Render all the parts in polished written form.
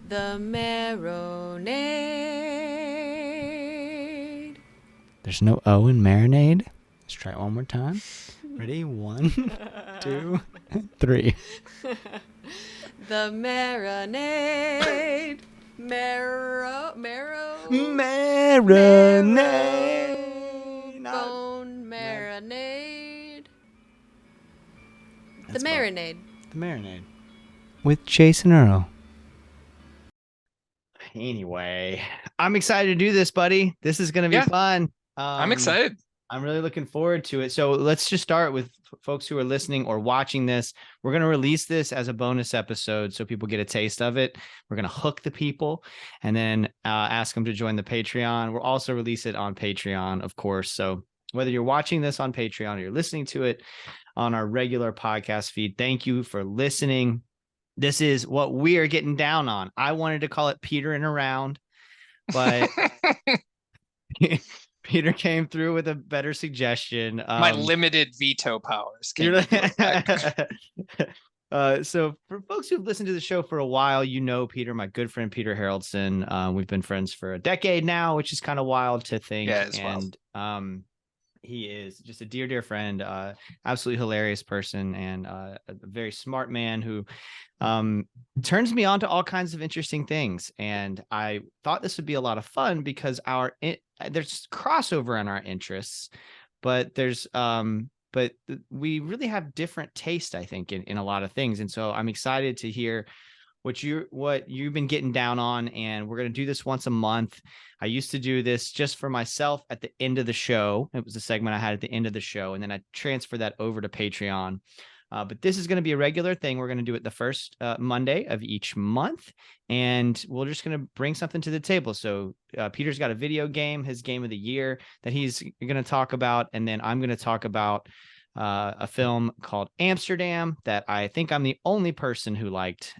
The marinade. There's no O in marinade. Let's try it one more time. Ready? 1, 2, 3. The marinade. Marrow. Marinade. Bone marinade. The That's marinade. The marinade. With Jason Earle. Anyway, I'm excited to do this, buddy. This is going to be fun. I'm excited. I'm really looking forward to it. So let's just start with folks who are listening or watching this. We're going to release this as a bonus episode so people get a taste of it. We're going to hook the people and then ask them to join the Patreon. We'll also release it on Patreon, of course. So whether you're watching this on Patreon or you're listening to it on our regular podcast feed, thank you for listening. This is what we are getting down on. I wanted to call it Petering Around, but Peter came through with a better suggestion. My limited veto powers. So for folks who've listened to the show for a while, you know Peter, my good friend Peter Haroldson. We've been friends for a decade now, which is kind of wild to think. Yeah, it's wild. He is just a dear friend, absolutely hilarious person, and a very smart man who turns me on to all kinds of interesting things. And I thought this would be a lot of fun because there's crossover in our interests, but we really have different taste, I think, in a lot of things. And so I'm excited to hear what you've been getting down on, and we're going to do this once a month. I used to do this just for myself at the end of the show. It was a segment I had at the end of the show, and then I transferred that over to Patreon. But this is going to be a regular thing. We're going to do it the first Monday of each month, and we're just going to bring something to the table. So Peter's got a video game, his game of the year, that he's going to talk about, and then I'm going to talk about a film called Amsterdam that I think I'm the only person who liked.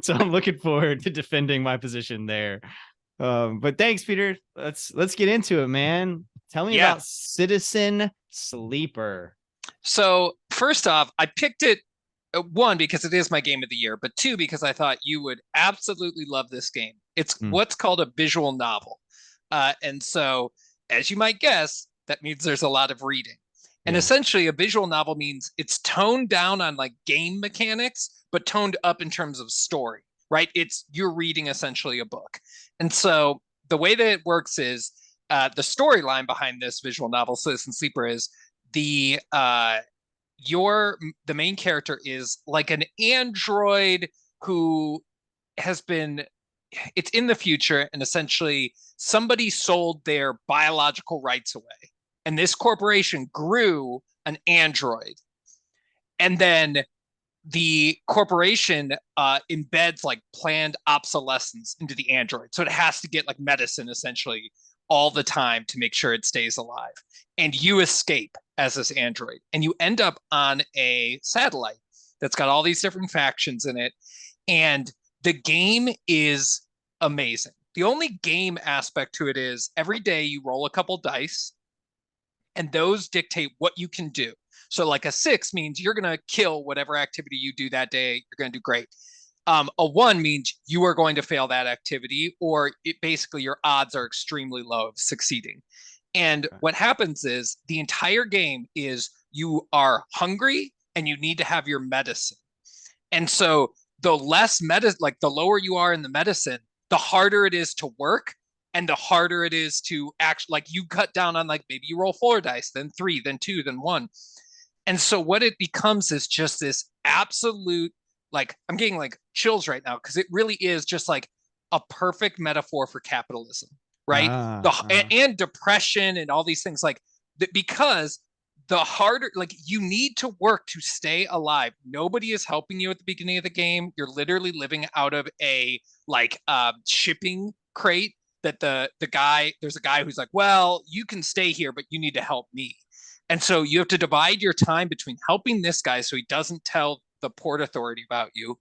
So I'm looking forward to defending my position there. But thanks, Peter. Let's get into it, man. Tell me about Citizen Sleeper. So first off, I picked it, one, because it is my game of the year, but two, because I thought you would absolutely love this game. It's what's called a visual novel. And so, as you might guess, that means there's a lot of reading. And essentially, a visual novel means it's toned down on like game mechanics, but toned up in terms of story, right? You're reading essentially a book. And so the way that it works is the storyline behind this visual novel, Citizen Sleeper, is the main character is like an android who it's in the future, and essentially somebody sold their biological rights away. And this corporation grew an android. And then the corporation embeds like planned obsolescence into the android. So it has to get like medicine essentially all the time to make sure it stays alive. And you escape as this android. And you end up on a satellite that's got all these different factions in it. And the game is amazing. The only game aspect to it is every day you roll a couple dice, and those dictate what you can do. So like a 6 means you're going to kill whatever activity you do that day. You're going to do great. A 1 means you are going to fail that activity, or basically your odds are extremely low of succeeding. And what happens is the entire game is you are hungry and you need to have your medicine. And so the less the lower you are in the medicine, the harder it is to work. And the harder it is to actually, like, you cut down on, like, maybe you roll 4 dice, then 3, then 2, then 1. And so what it becomes is just this absolute, like, I'm getting like chills right now because it really is just like a perfect metaphor for capitalism, right? And depression and all these things, like, because the harder, like, you need to work to stay alive. Nobody is helping you at the beginning of the game. You're literally living out of a shipping crate that there's a guy who's like, well, you can stay here, but you need to help me. And so you have to divide your time between helping this guy so he doesn't tell the port authority about you.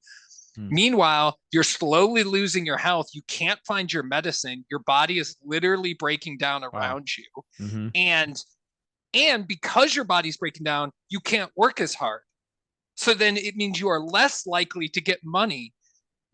Meanwhile, you're slowly losing your health. You can't find your medicine. Your body is literally breaking down around you. And because your body's breaking down, you can't work as hard. So then it means you are less likely to get money.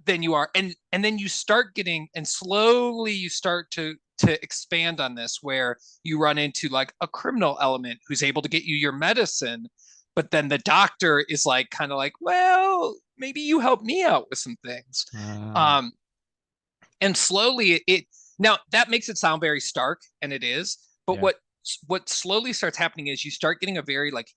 than you are. And then you start getting, and slowly you start to expand on this, where you run into like a criminal element who's able to get you your medicine, but then the doctor is like kind of like, well, maybe you help me out with some things. Um, and slowly it now that makes it sound very stark, and it is, but Yeah. what slowly starts happening is you start getting a very like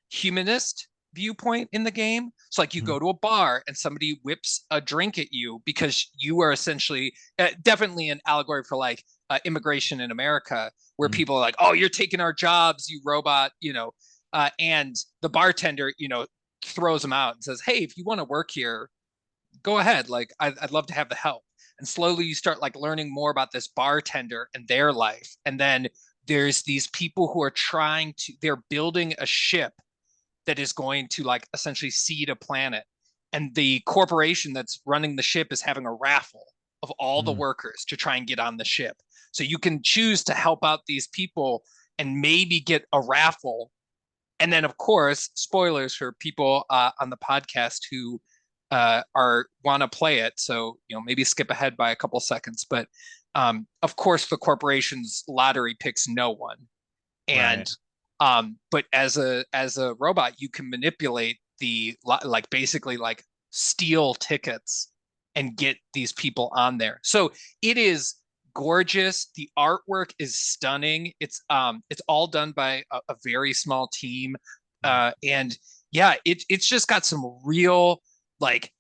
humanist viewpoint in the game. So like you Mhm. go to a bar and somebody whips a drink at you because you are essentially definitely an allegory for like immigration in America, where Mhm. people are like, oh, you're taking our jobs, you robot, and the bartender, throws them out and says, hey, if you want to work here, go ahead. Like, I'd love to have the help. And slowly you start like learning more about this bartender and their life. And then there's these people who are they're building a ship that is going to like essentially seed a planet. And the corporation that's running the ship is having a raffle of all the Mhm. workers to try and get on the ship. So you can choose to help out these people and maybe get a raffle. And then, of course, spoilers for people on the podcast who are want to play it. So maybe skip ahead by a couple seconds. But of course, the corporation's lottery picks no one. Right. And but as a robot, you can manipulate like basically like steal tickets and get these people on there. So it is gorgeous. The artwork is stunning. It's all done by a very small team. And yeah, it's just got some real like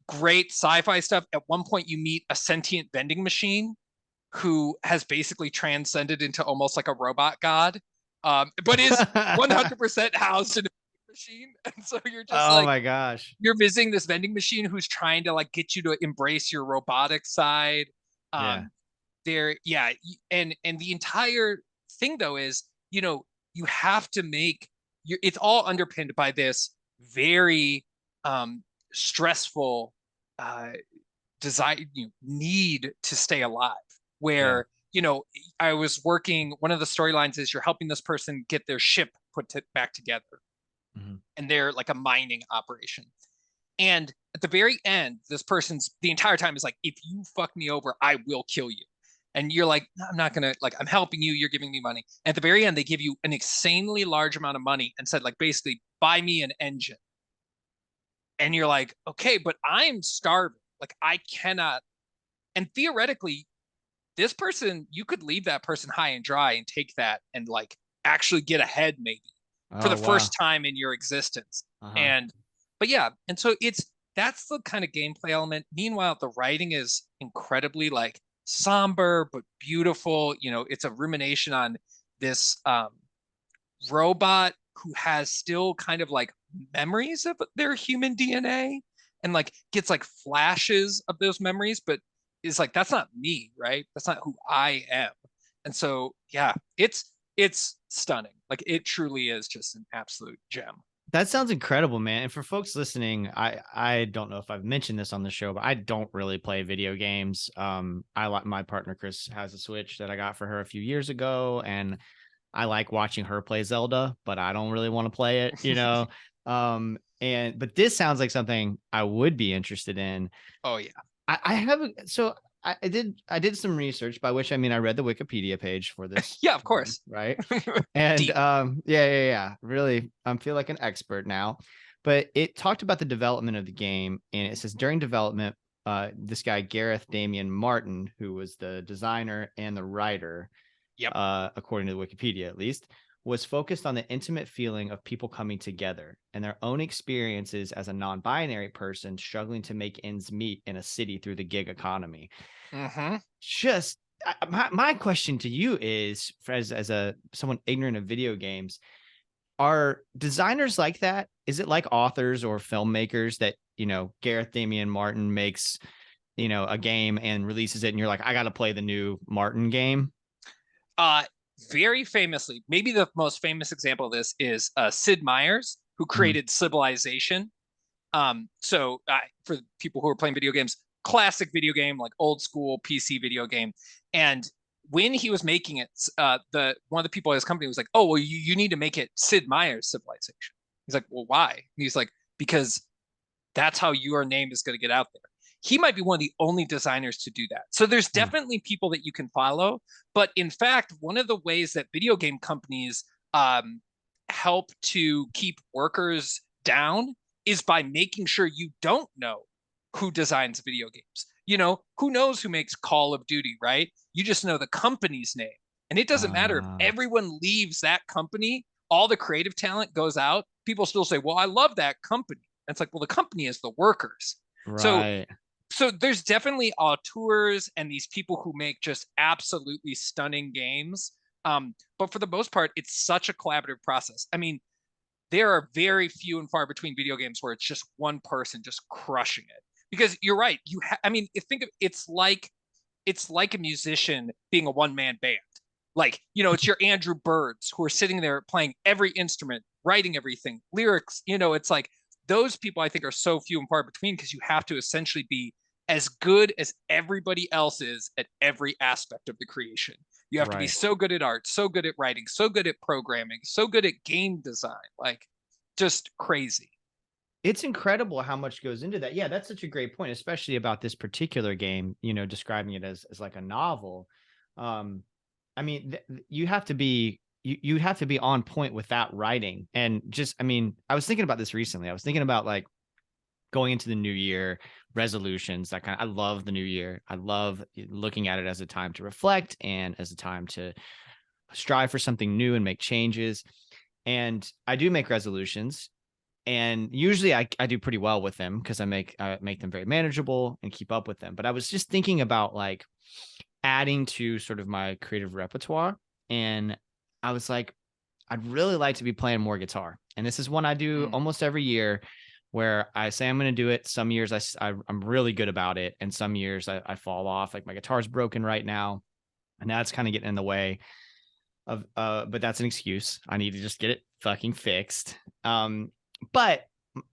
great sci-fi stuff. At one point you meet a sentient vending machine who has basically transcended into almost like a robot god, but is 100% housed in a machine. And so you're just Oh like, my gosh. you're visiting this vending machine who's trying to like get you to embrace your robotic side. Yeah. Um, yeah, and the entire thing though is, you have to it's all underpinned by this very stressful uh, desire, need to stay alive. Yeah. Where I was working. One of the storylines is you're helping this person get their ship back together, Mhm. and they're like a mining operation. And at the very end, this person's the entire time is like, if you fuck me over, I will kill you. And you're like, no, I'm not gonna, like, I'm helping you, you're giving me money. At the very end, they give you an insanely large amount of money and said, like, basically, buy me an engine. And you're like, okay, but I'm starving. Like, I cannot. And theoretically, this person, you could leave that person high and dry and take that and like actually get ahead maybe for the Oh wow. first time in your existence. Uh-huh. And but yeah, and so that's the kind of gameplay element. Meanwhile, the writing is incredibly like somber but beautiful. It's a rumination on this robot who has still kind of like memories of their human DNA, and like gets like flashes of those memories, but is like, that's not me, right? That's not who I am. And so yeah, it's stunning. Like, it truly is just an absolute gem. That sounds incredible, man. And for folks listening, I don't know if I've mentioned this on the show, but I don't really play video games. I like my partner Chris has a Switch that I got for her a few years ago, and I like watching her play Zelda, but I don't really want to play it. But this sounds like something I would be interested in. Oh yeah. I have so I did some research, by which I mean I read the Wikipedia page for this, Yeah, of course. right? And Deep. yeah. Really, I feel like an expert now. But it talked about the development of the game, and it says during development, this guy Gareth Damian Martin, who was the designer and the writer, Yep. according to the Wikipedia at least, was focused on the intimate feeling of people coming together and their own experiences as a non-binary person struggling to make ends meet in a city through the gig economy. Mm-hmm. Just my question to you is, as a someone ignorant of video games, are designers like that? Is it like authors or filmmakers that Gareth Damian Martin makes a game and releases it, and you're like, I got to play the new Martin game? Uh, Very famously, maybe the most famous example of this is Sid Meier's, who Mhm. created Civilization. So for people who are playing video games, classic video game, like old school PC video game. And when he was making it, the one of the people at his company was like, "Oh, well, you need to make it Sid Meier's Civilization." He's like, "Well, why?" And he's like, "Because That's how your name is going to get out there. He might be one of the only designers to do that. So there's definitely people that you can follow. But in fact, one of the ways that video game companies help to keep workers down is by making sure you don't know who designs video games. You know, who knows who makes Call of Duty, right? You just know the company's name. And it doesn't matter if everyone leaves that company, all the creative talent goes out. People still say, well, I love that company. And it's like, well, the company is the workers. Right. So there's definitely auteurs and these people who make just absolutely stunning games. But for the most part, it's such a collaborative process. I mean, there are very few and far between video games where it's just one person just crushing it. Because you're right. I mean, think of it's like a musician being a one-man band. Like, you know, it's your Andrew Birds who are sitting there playing every instrument, writing everything, lyrics. You know, it's like those people I think are so few and far between because you have to essentially be as good as everybody else is at every aspect of the creation. You have to be so good at art, so good at writing, so good at programming, so good at game design, like just crazy. It's incredible how much goes into that. Yeah, that's such a great point, especially about this particular game, you know, describing it as like a novel. I mean, you have to be you have to be on point with that writing. And just, I mean, I was thinking about this recently. I was thinking about like going into the new year, resolutions, that kind of, I love the new year. I love looking at it as a time to reflect and as a time to strive for something new and make changes. And I do make resolutions. And usually I do pretty well with them because I make them very manageable and keep up with them. But I was just thinking about like adding to sort of my creative repertoire. And I was like, I'd really like to be playing more guitar. And this is one I do almost every year where I say I'm going to do it. Some years I'm really good about it. And some years I fall off. Like my guitar's broken right now. And that's kind of getting in the way of, but that's an excuse. I need to just get it fucking fixed. But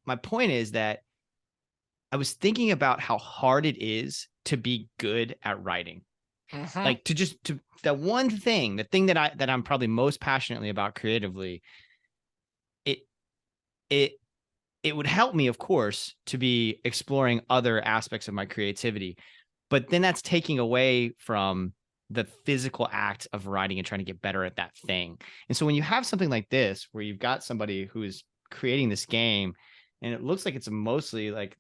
my point is that I was thinking about how hard it is to be good at writing. Like to that one thing, the thing that I'm probably most passionately about creatively, it would help me, of course, to be exploring other aspects of my creativity. But then that's taking away from the physical act of writing and trying to get better at that thing. And so when you have something like this, where you've got somebody who is creating this game, and it looks like it's mostly like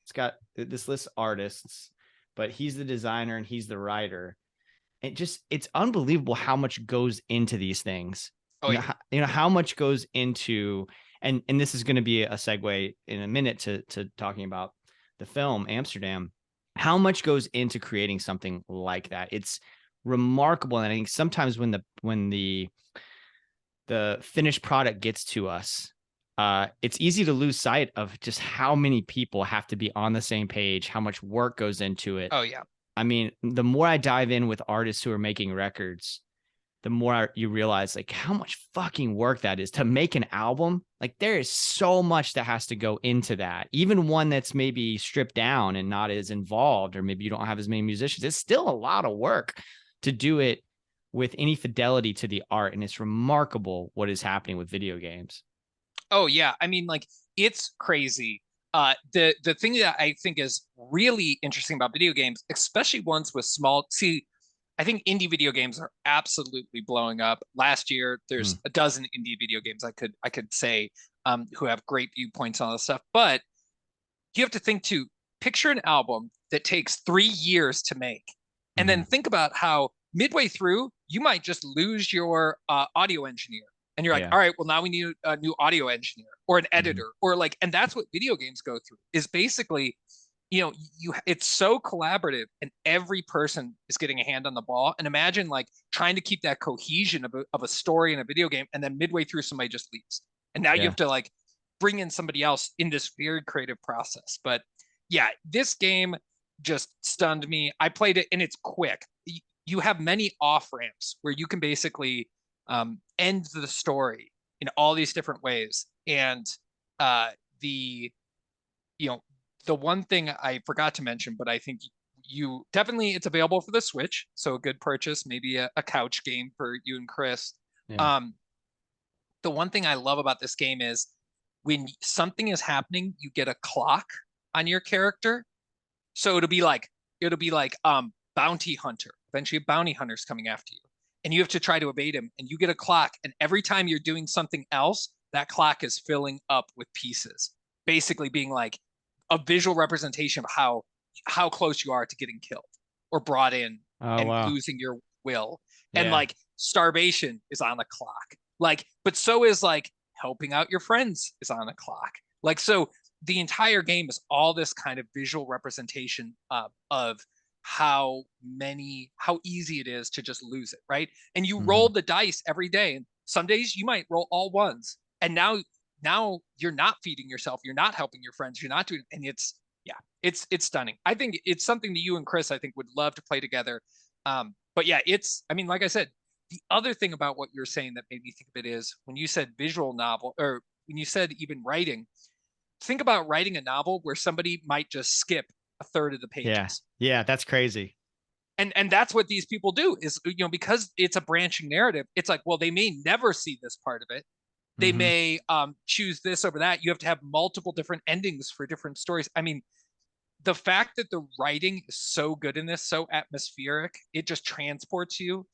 it's got this list of artists, but he's the designer and he's the writer. It's unbelievable how much goes into these things. You know how much goes into, and this is going to be a segue in a minute to talking about the film Amsterdam. How much goes into creating something like that? It's remarkable. And I think sometimes when the finished product gets to us, it's easy to lose sight of just how many people have to be on the same page, how much work goes into it. Oh, yeah. I mean, the more I dive in with artists who are making records, the more you realize like how much fucking work that is to make an album. Like there is so much that has to go into that. Even one that's maybe stripped down and not as involved, or maybe you don't have as many musicians. It's still a lot of work to do it with any fidelity to the art. And it's remarkable what is happening with video games. Oh yeah. I mean, like it's crazy. The thing that I think is really interesting about video games, especially ones with I think indie video games are absolutely blowing up. Last year, there's a dozen indie video games I could say who have great viewpoints on this stuff. But you have to think too, picture an album that takes 3 years to make. And then think about how midway through, you might just lose your audio engineer. And you're like, all right, well, now we need a new audio engineer or an editor or like, and that's what video games go through is basically, you know, it's so collaborative and every person is getting a hand on the ball. And imagine like trying to keep that cohesion of a story in a video game. And then midway through somebody just leaves. And now you have to like bring in somebody else in this very creative process. But yeah, this game just stunned me. I played it and it's quick. You have many off ramps where you can basically end the story in all these different ways. And the one thing I forgot to mention, but I think it's available for the Switch. So a good purchase, maybe a couch game for you and Chris. The one thing I love about this game is when something is happening, you get a clock on your character. So it'll be like bounty hunter. Eventually, a bounty hunter's coming after you, and you have to try to evade him. And you get a clock, and every time you're doing something else, that clock is filling up with pieces, basically being like a visual representation of how close you are to getting killed or brought in and losing your will. Yeah. And like starvation is on the clock. Like, but so is like helping out your friends is on the clock. Like, so the entire game is all this kind of visual representation of how easy it is to just lose it, right? And you roll the dice every day, and some days you might roll all ones, and now you're not feeding yourself, you're not helping your friends, you're not doing, and it's stunning. I think it's something that you and Chris, I think, would love to play together. But yeah, I mean, like I said, the other thing about what you're saying that made me think of it is when you said visual novel, or when you said even writing, think about writing a novel where somebody might just skip a third of the pages. Yeah, that's crazy. And that's what these people do is, because it's a branching narrative, it's like, well, they may never see this part of it. They may choose this over that. You have to have multiple different endings for different stories. I mean, the fact that the writing is so good in this, so atmospheric, it just transports you,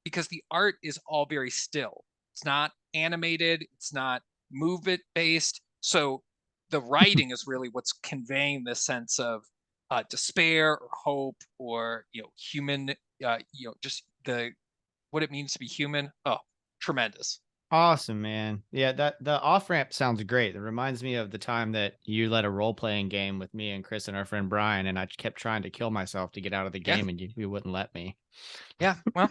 because the art is all very still. It's not animated. It's not movement based. So the writing is really what's conveying this sense of despair or hope, or human, just what it means to be human. Oh, tremendous. Awesome, man. Yeah, the off ramp sounds great. It reminds me of the time that you led a role playing game with me and Chris and our friend Brian, and I kept trying to kill myself to get out of the game, and you wouldn't let me. Yeah, well,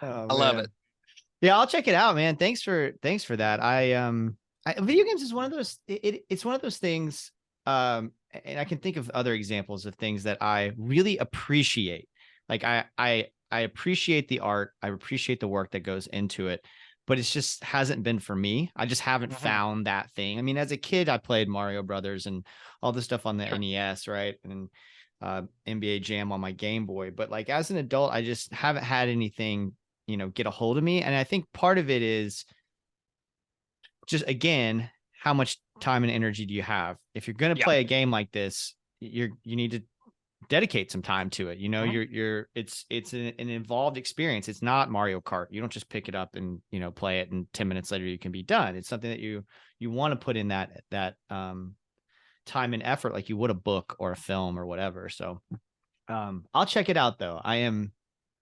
I love it. Yeah, I'll check it out, man. Thanks for that. Video games is one of those. It's one of those things. And I can think of other examples of things that I really appreciate. Like I appreciate the art. I appreciate the work that goes into it, but it just hasn't been for me. I just haven't found that thing. I mean, as a kid, I played Mario Brothers and all this stuff on the NES, right? And NBA Jam on my Game Boy. But like as an adult, I just haven't had anything, get a hold of me. And I think part of it is just, again, how much time and energy do you have? If you're going to play a game like this, you need to dedicate some time to it. It's an involved experience. It's not Mario Kart. You don't just pick it up and play it, and 10 minutes later you can be done. It's something that you want to put in that time and effort, like you would a book or a film or whatever. So I'll check it out though. I am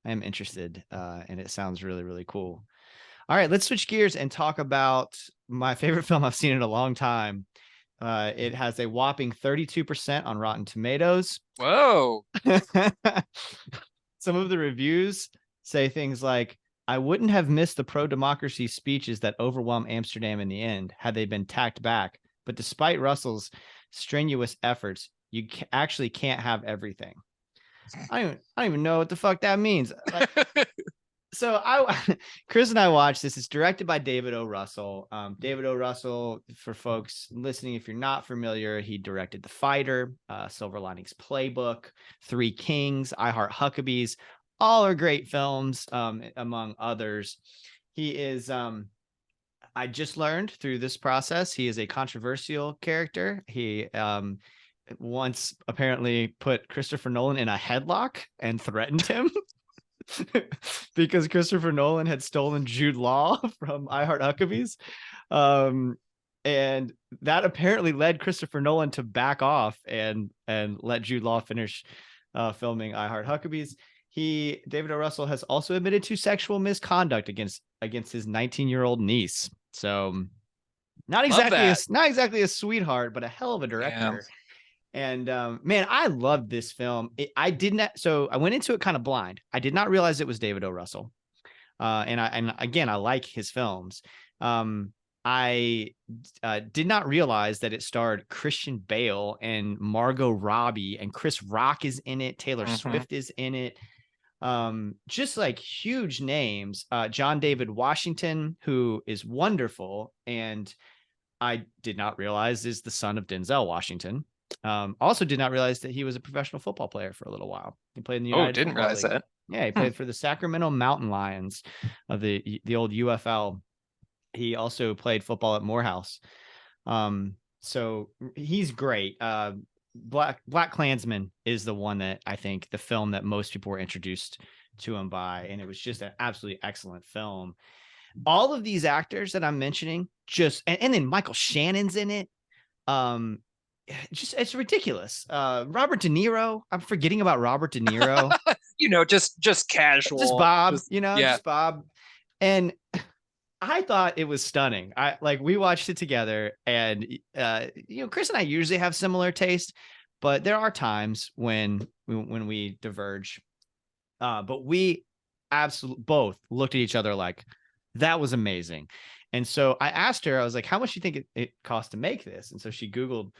interested, and it sounds really, really cool. All right, let's switch gears and talk about my favorite film I've seen in a long time. It has a whopping 32% on Rotten Tomatoes. Whoa. Some of the reviews say things like, I wouldn't have missed the pro-democracy speeches that overwhelmed Amsterdam in the end had they been tacked back. But despite Russell's strenuous efforts, you actually can't have everything. I don't even know what the fuck that means. So Chris and I watched this. It's directed by David O. Russell. David O. Russell, for folks listening, if you're not familiar, he directed The Fighter, Silver Linings Playbook, Three Kings, I Heart Huckabees. All are great films, among others. He is, I just learned through this process, he is a controversial character. He once apparently put Christopher Nolan in a headlock and threatened him. Because Christopher Nolan had stolen Jude Law from I Heart Huckabees. And that apparently led Christopher Nolan to back off and let Jude Law finish filming I Heart Huckabees. David O. Russell has also admitted to sexual misconduct against his 19-year-old niece. So not exactly a sweetheart, but a hell of a director. Yeah. And man, I loved this film. So I went into it kind of blind. I did not realize it was David O. Russell. And again, I like his films. I did not realize that it starred Christian Bale and Margot Robbie, and Chris Rock is in it. Taylor Swift is in it. Just like huge names. John David Washington, who is wonderful, and I did not realize is the son of Denzel Washington. Also did not realize that he was a professional football player for a little while. He played in the United didn't realize that. Yeah, he played for the Sacramento Mountain Lions of the old UFL. He also played football at Morehouse. So he's great. Black Klansman is the one that I think the film that most people were introduced to him by, and it was just an absolutely excellent film. All of these actors that I'm mentioning, and then Michael Shannon's in it. It's ridiculous. Robert De Niro. I'm forgetting about Robert De Niro. Just casual, just Bob. yeah. Just Bob. And I thought it was stunning. We watched it together, and Chris and I usually have similar taste, but there are times when we diverge. But we absolutely both looked at each other like that was amazing. And so I asked her, I was like, how much do you think it cost to make this? And so she Googled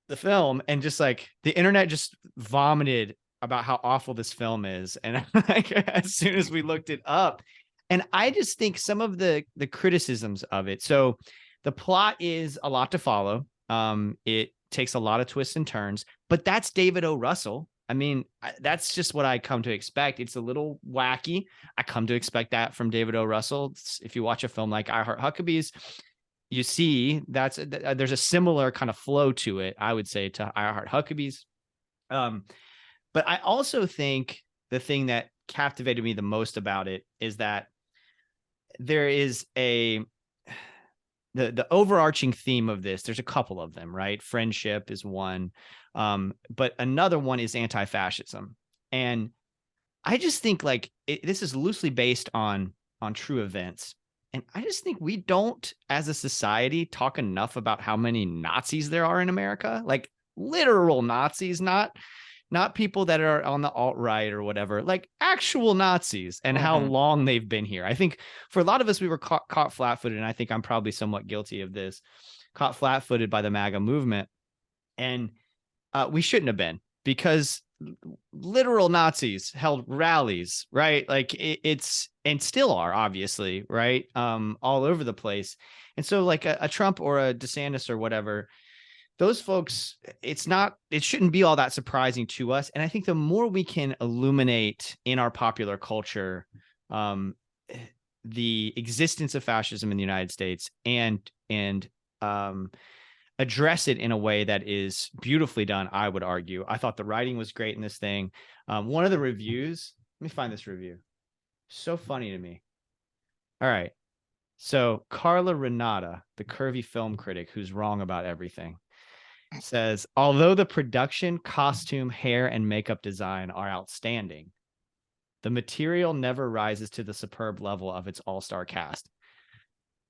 the film, and just like the internet just vomited about how awful this film is. And like, as soon as we looked it up, and I just think some of the criticisms of it. So the plot is a lot to follow. It takes a lot of twists and turns, but that's David O. Russell. I mean, that's just what I come to expect. It's a little wacky. I come to expect that from David O. Russell. If you watch a film like I Heart Huckabees, you see there's a similar kind of flow to it, I would say, to I Heart Huckabees. But I also think the thing that captivated me the most about it is that there is the overarching theme of this. There's a couple of them, right? Friendship is one. But another one is anti-fascism. And I just think this is loosely based on true events. And I just think we don't, as a society, talk enough about how many Nazis there are in America, like literal Nazis, not people that are on the alt-right or whatever, like actual Nazis, and how long they've been here. I think for a lot of us, we were caught flat-footed, and I think I'm probably somewhat guilty of this, caught flat-footed by the MAGA movement. And we shouldn't have been, because literal Nazis held rallies, right? Like it's, and still are, obviously, right? All over the place. And so like a Trump or a DeSantis or whatever, those folks, it shouldn't be all that surprising to us. And I think the more we can illuminate in our popular culture the existence of fascism in the United States, and address it in a way that is beautifully done, I would argue. I thought the writing was great in this thing. One of the reviews, let me find this review. So funny to me. All right. So Carla Renata, the curvy film critic who's wrong about everything, says, although the production, costume, hair, and makeup design are outstanding, the material never rises to the superb level of its all-star cast.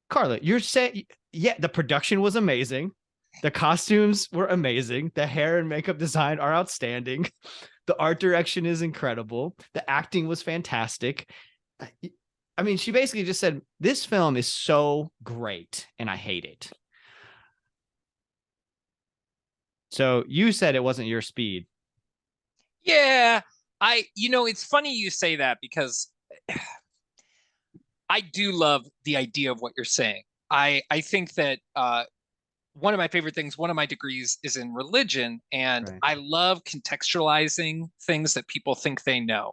Carla, you're saying, yeah, the production was amazing. The costumes were amazing. The hair and makeup design are outstanding. The art direction is incredible. The acting was fantastic. I mean, she basically just said, this film is so great and I hate it. So you said it wasn't your speed. Yeah, it's funny you say that, because I do love the idea of what you're saying. I think that one of my favorite things, one of my degrees is in religion, and Right. I love contextualizing things that people think they know.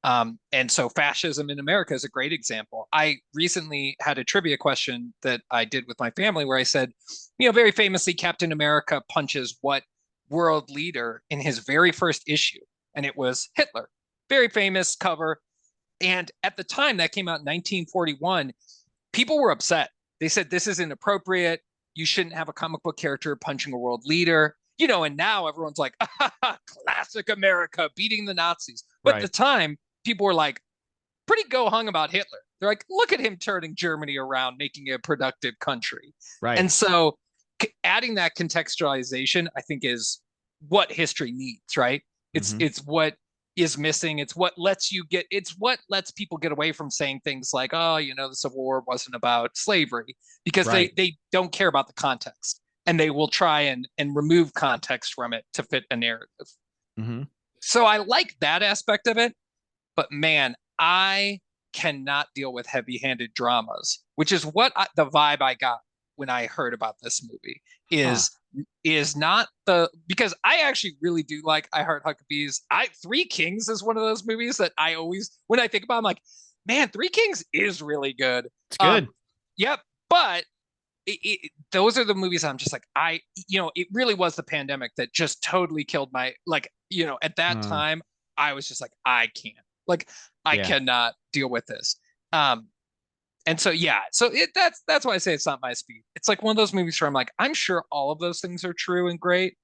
And so fascism in America is a great example. I recently had a trivia question that I did with my family where I said, very famously, Captain America punches what world leader in his very first issue? And it was Hitler. Very famous cover. And at the time that came out in 1941, people were upset. They said, this is inappropriate. You shouldn't have a comic book character punching a world leader. And now everyone's like, classic America beating the Nazis. But At the time, people were like pretty go-hung about Hitler. They're like, look at him turning Germany around, making it a productive country. Right. And so adding that contextualization, I think, is what history needs, right? It's what is missing. It's what lets people get away from saying things like, the Civil War wasn't about slavery, because they don't care about the context, and they will try and remove context from it to fit a narrative. So I like that aspect of it, but man, I cannot deal with heavy-handed dramas, which is what the vibe I got when I heard about this movie is not because I actually really do like I Heart Huckabees. Three Kings is one of those movies that I always, when I think about, I'm like, man, Three Kings is really good. It's good. Yep. But those are the movies I'm just like, it really was the pandemic that just totally killed my, like, at that time, I was just like, I can't, like, I cannot deal with this. And so, yeah, so that's why I say it's not my speed. It's like one of those movies where I'm like, I'm sure all of those things are true and great,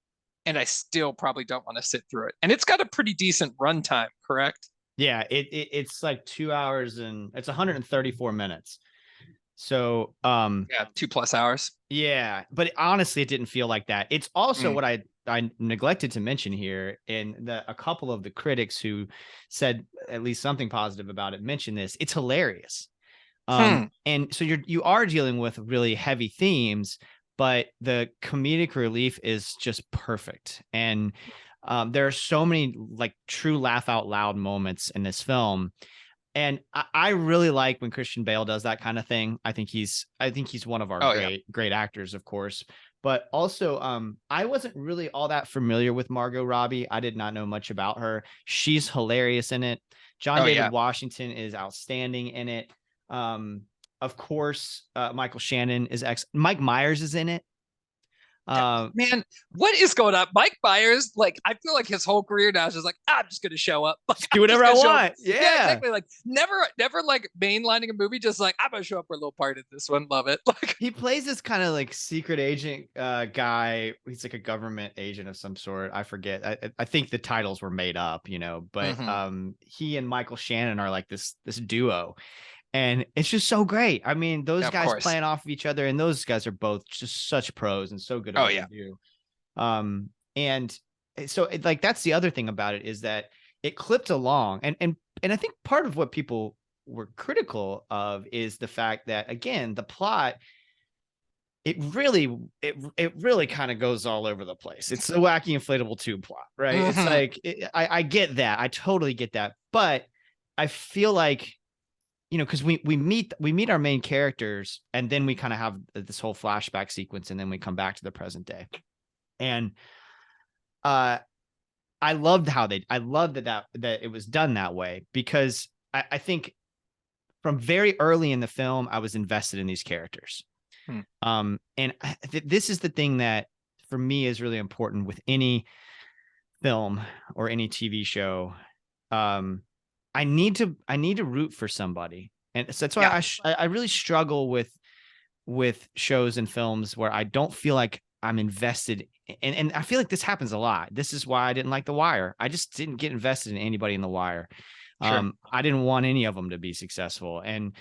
and I still probably don't want to sit through it. And it's got a pretty decent runtime, correct? Yeah, it's like 2 hours and it's 134 minutes. So, yeah, 2+ hours. Yeah, but honestly, it didn't feel like that. It's also what I neglected to mention here, and a couple of the critics who said at least something positive about it mentioned this. It's hilarious. And so you are dealing with really heavy themes, but the comedic relief is just perfect. And there are so many like true laugh out loud moments in this film. And I really like when Christian Bale does that kind of thing. I think he's one of our great actors, of course. But also, I wasn't really all that familiar with Margot Robbie. I did not know much about her. She's hilarious in it. John David Washington is outstanding in it. Of course, Michael Shannon is Mike Myers is in it. Man, what is going on? Mike Myers, like, I feel like his whole career now is just like, I'm just gonna show up, like, do whatever I want. Yeah, exactly. Like, never like mainlining a movie, just like, I'm gonna show up for a little part in this one. Love it. Like, he plays this kind of like secret agent guy. He's like a government agent of some sort. I forget. I think the titles were made up, but he and Michael Shannon are like this duo. And it's just so great. I mean, those guys playing off of each other, and those guys are both just such pros and so good at what they do. And so like that's the other thing about it is that it clipped along, and I think part of what people were critical of is the fact that, again, the plot, it really kind of goes all over the place. It's a wacky inflatable tube plot, right? It's like I get that, I totally get that, but I feel like, because we meet our main characters, and then we kind of have this whole flashback sequence, and then we come back to the present day. And I loved that it was done that way, because I think from very early in the film, I was invested in these characters. And this is the thing that for me is really important with any film or any TV show. I need to root for somebody. And so that's why I really struggle with shows and films where I don't feel like I'm invested. And I feel like this happens a lot. This is why I didn't like The Wire. I just didn't get invested in anybody in The Wire. I didn't want any of them to be successful. And,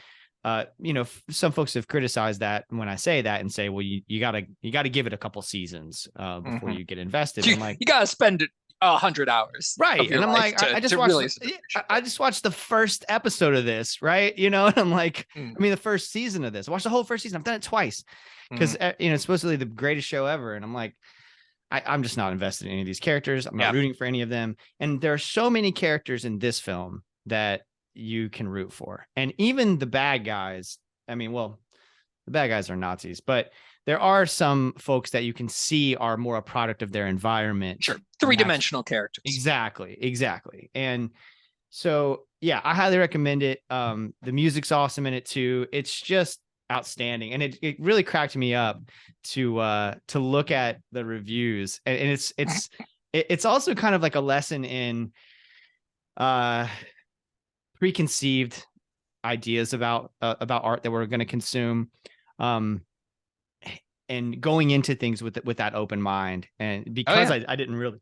some folks have criticized that when I say that and say, well, you gotta give it a couple seasons before you get invested. I'm like, you gotta spend 100 hours. Right. And I'm like, I just watched the first episode of this, right? And I'm like, the first season of this. I watched the whole first season. I've done it twice because, it's supposedly the greatest show ever. And I'm like, I'm just not invested in any of these characters. I'm not rooting for any of them. And there are so many characters in this film that you can root for. And even the bad guys, the bad guys are Nazis, but there are some folks that you can see are more a product of their environment. Sure. Three-dimensional characters. Exactly. And so, yeah, I highly recommend it. The music's awesome in it too. It's just outstanding. And it really cracked me up to look at the reviews. And it's also kind of like a lesson in preconceived ideas about art that we're going to consume. And going into things with that open mind. And because I didn't really,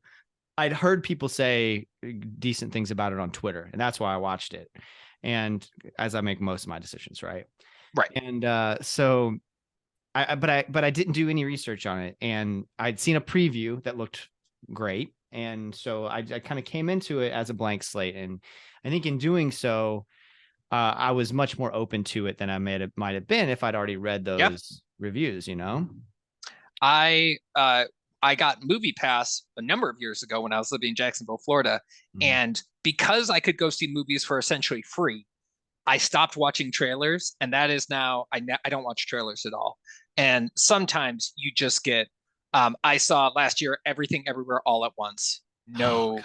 I'd heard people say decent things about it on Twitter, and that's why I watched it. And as I make most of my decisions, right. And so but I didn't do any research on it, and I'd seen a preview that looked great. And so I kind of came into it as a blank slate. And I think in doing so, I was much more open to it than I might have been if I'd already read those reviews. I got Movie Pass a number of years ago when I was living in Jacksonville, Florida, and because I could go see movies for essentially free, I stopped watching trailers, and that is now I don't watch trailers at all. And sometimes you just get I saw last year Everything Everywhere All at Once, no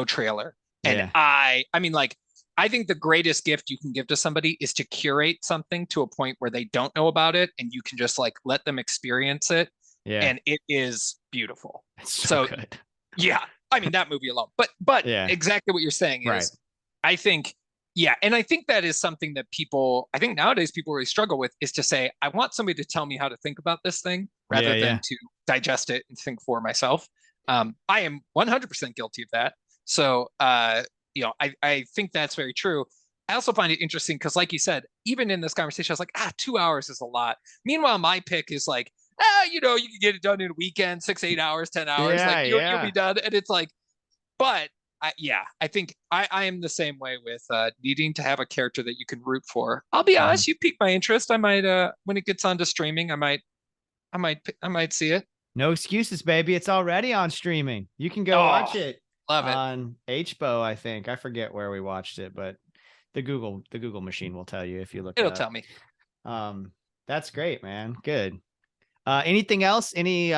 trailer, and I mean, like, I think the greatest gift you can give to somebody is to curate something to a point where they don't know about it, and you can just like let them experience it. Yeah. And it is beautiful. It's so So good. yeah, I mean that movie alone. But Yeah. exactly what you're saying is, Right. I think, yeah, and I think that is something that I think nowadays people really struggle with, is to say, I want somebody to tell me how to think about this thing rather than to digest it and think for myself. I am 100% guilty of that. So, I think that's very true. I also find it interesting because, like you said, even in this conversation, I was like, 2 hours is a lot. Meanwhile, my pick is like, you can get it done in a weekend, 6, 8 hours, 10 hours. Yeah, Like you'll be done. And it's like, but I think I am the same way with needing to have a character that you can root for. I'll be honest, you piqued my interest. I might, when it gets onto streaming, I might see it. No excuses, baby. It's already on streaming. You can go watch it. Love it. On HBO, I think. I forget where we watched it, but the Google machine will tell you if you look. It'll tell me. That's great, man. Good. Anything else? Any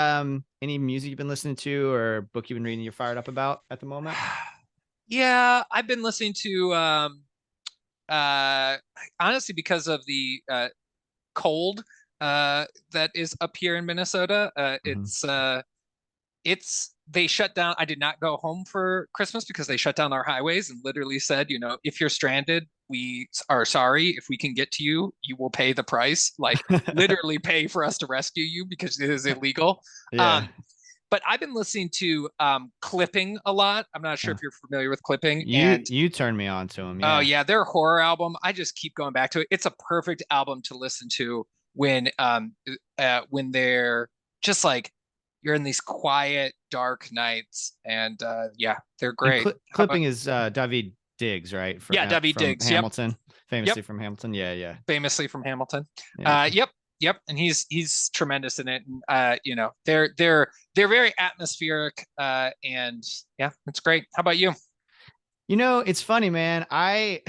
music you've been listening to or book you've been reading you're fired up about at the moment? Yeah, I've been listening to honestly, because of the cold that is up here in Minnesota. It's they shut down. I did not go home for Christmas because they shut down our highways and literally said, if you're stranded, we are sorry. If we can get to you, you will pay the price, like literally pay for us to rescue you because it is illegal. Yeah. But I've been listening to Clipping a lot. I'm not sure if you're familiar with Clipping. You turned me on to them. Yeah. Oh yeah, their horror album. I just keep going back to it. It's a perfect album to listen to when they're just like, you're in these quiet, dark nights, and they're great. Clipping is David Diggs, right? David Diggs, Hamilton, famously from Hamilton. Yeah. Famously from Hamilton. Yeah. Yep, and he's tremendous in it. And they're very atmospheric, and yeah, it's great. How about you? It's funny, man. I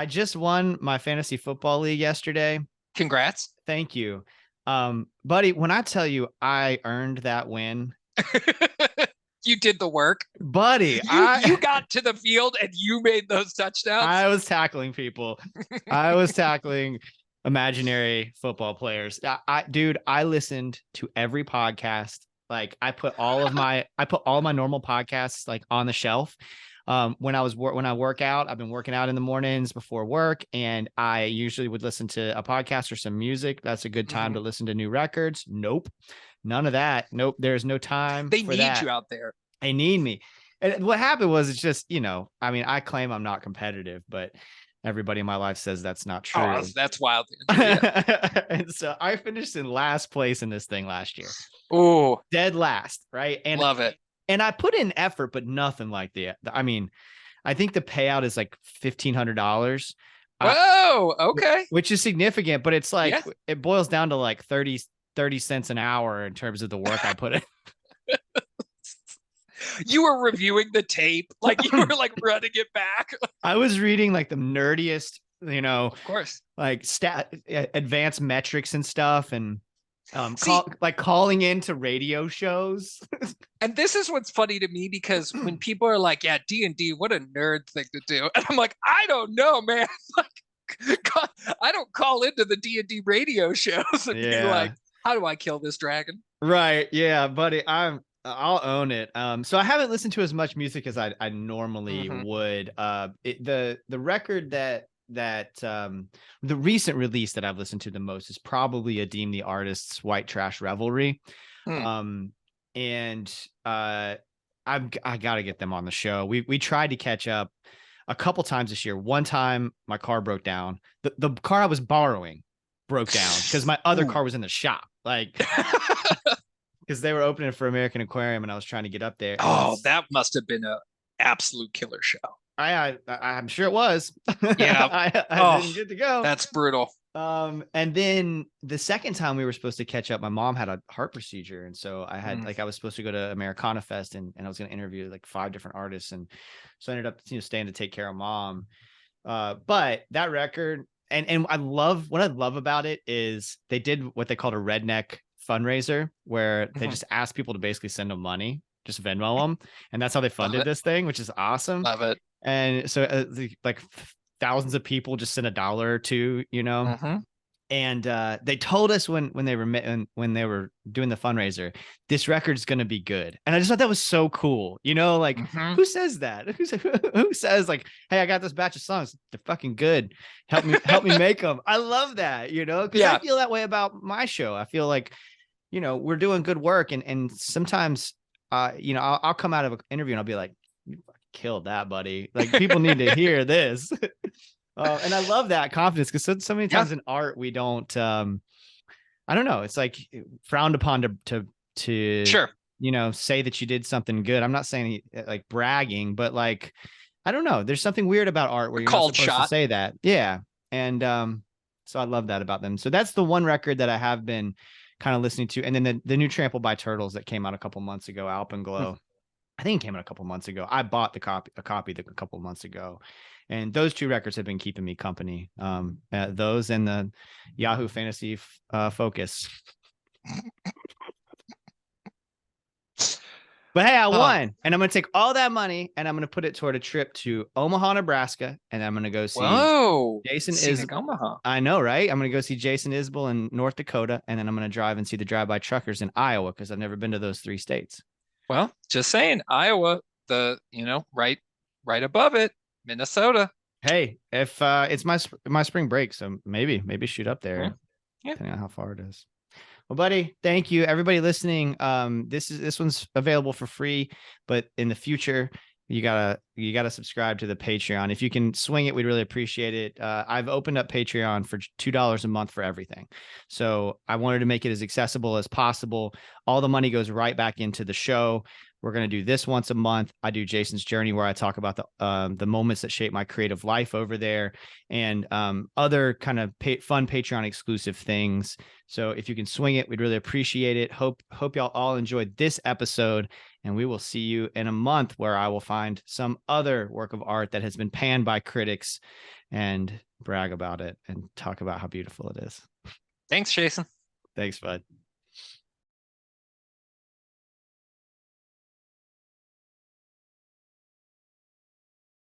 just won my fantasy football league yesterday. Congrats. Thank you. Buddy, when I tell you I earned that win. You did the work. Buddy. You got to the field and you made those touchdowns. I was tackling people. I was tackling imaginary football players. I listened to every podcast. Like I put all my normal podcasts like on the shelf. When I work out, I've been working out in the mornings before work, and I usually would listen to a podcast or some music. That's a good time to listen to new records. Nope. None of that. Nope. There's no time. They need you out there. They need me. And what happened was, it's just, I claim I'm not competitive, but everybody in my life says that's not true. Oh, that's wild. And so I finished in last place in this thing last year. Oh, dead last. Right. And love it. And I put in effort, but nothing like I think the payout is like $1,500. Whoa. Okay. Which is significant, but it's like, it boils down to like 30 cents an hour in terms of the work I put in. You were reviewing the tape, like you were like running it back. I was reading like the nerdiest, of course, like advanced metrics and stuff, and calling into radio shows. And this is what's funny to me, because when people are like, yeah, D&D, what a nerd thing to do. And I'm like, I don't know, man. Like, God, I don't call into the D&D radio shows and be like, how do I kill this dragon? Right. Yeah, buddy. I'll own it. So I haven't listened to as much music as I normally would. The record that the recent release that I've listened to the most is probably Adeem the Artist's White Trash Revelry. And I got to get them on the show. We tried to catch up a couple times this year. One time my car broke down. The car I was borrowing broke down because my other car was in the shop. Like, because they were opening for American Aquarium and I was trying to get up there. Oh, that must have been an absolute killer show. I'm sure it was. Yeah. I didn't get to go. That's brutal. And then the second time we were supposed to catch up, my mom had a heart procedure. And so I had I was supposed to go to Americana Fest and I was going to interview like 5 different artists. And so I ended up staying to take care of mom. But that record, and what I love about it is they did what they called a redneck fundraiser, where they just asked people to basically send them money. just Venmo them. And that's how they funded this thing, which is awesome. Love it. And so like thousands of people just sent $1 or $2, you know. Mm-hmm. And they told us when they were doing the fundraiser, this record's going to be good. And I just thought that was so cool. You know, like who says that? Who says like, hey, I got this batch of songs. They're fucking good. Help me make them. I love that, you know, because I feel that way about my show. I feel like, you know, we're doing good work. And sometimes, you know, I'll come out of an interview and I'll be like, you fucking killed that, buddy. Like people need to hear this. And I love that confidence because so many times in art we don't I don't know, it's like frowned upon to sure, you know, say that you did something good. I'm not saying like bragging, but like I don't know, there's something weird about art where you're not supposed to say that. Yeah. And so I love that about them. So that's the one record that I have been kind of listening to. And then the new Trample by Turtles that came out a couple months ago, Alpenglow. I think it came out a couple months ago. I bought a copy a couple months ago. And those two records have been keeping me company. Those and the Yahoo Fantasy Focus. But hey, I won. And I'm going to take all that money and I'm going to put it toward a trip to Omaha, Nebraska. And I'm going to go see Jason Isbell. Omaha. I know, right? I'm going to go see Jason Isbell in North Dakota. And then I'm going to drive and see the Drive-By Truckers in Iowa because I've never been to those 3 states. Well, just saying, Iowa, right above it. Minnesota. Hey, if it's my spring break, so maybe shoot up there, depending on how far it is. Well, buddy, thank you. Everybody listening, this one's available for free, but in the future, you gotta subscribe to the Patreon. If you can swing it, we'd really appreciate it. I've opened up Patreon for $2 a month for everything, so I wanted to make it as accessible as possible. All the money goes right back into the show. We're going to do this once a month. I do Jason's Journey, where I talk about the moments that shape my creative life over there, and other kind of fun Patreon exclusive things. So if you can swing it, we'd really appreciate it. Hope y'all all enjoyed this episode, and we will see you in a month where I will find some other work of art that has been panned by critics and brag about it and talk about how beautiful it is. Thanks, Jason. Thanks, bud.